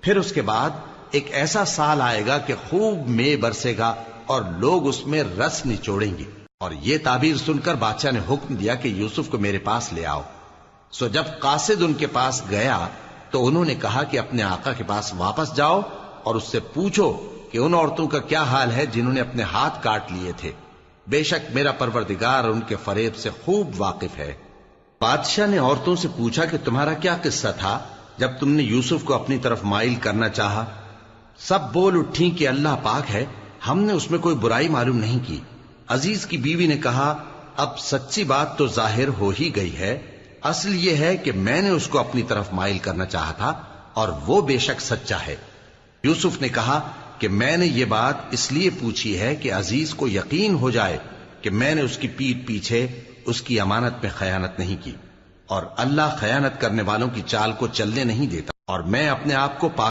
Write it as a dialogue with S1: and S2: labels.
S1: پھر اس کے بعد ایک ایسا سال آئے گا کہ خوب مے برسے گا اور لوگ اس میں رس نچوڑیں گے۔ اور یہ تعبیر سن کر بادشاہ نے حکم دیا کہ یوسف کو میرے پاس لے آؤ۔ سو جب قاصد ان کے پاس گیا تو انہوں نے کہا کہ اپنے آقا کے پاس واپس جاؤ اور اس سے پوچھو کہ ان عورتوں کا کیا حال ہے جنہوں نے اپنے ہاتھ کاٹ لیے تھے، بے شک میرا پروردگار ان کے فریب سے خوب واقف ہے۔ بادشاہ نے عورتوں سے پوچھا کہ تمہارا کیا قصہ تھا جب تم نے یوسف کو اپنی طرف مائل کرنا چاہا؟ سب بول اٹھیں کہ اللہ پاک ہے، ہم نے اس میں کوئی برائی معلوم نہیں کی۔ عزیز کی بیوی نے کہا اب سچی بات تو ظاہر ہو ہی گئی ہے، اصل یہ ہے کہ میں نے اس کو اپنی طرف مائل کرنا چاہا تھا اور وہ بے شک سچا ہے۔ یوسف نے کہا کہ میں نے یہ بات اس لیے پوچھی ہے کہ عزیز کو یقین ہو جائے کہ میں نے اس کی پیٹھ پیچھے اس کی امانت میں خیانت نہیں کی، اور اللہ خیانت کرنے والوں کی چال کو چلنے نہیں دیتا، اور میں اپنے آپ کو پاک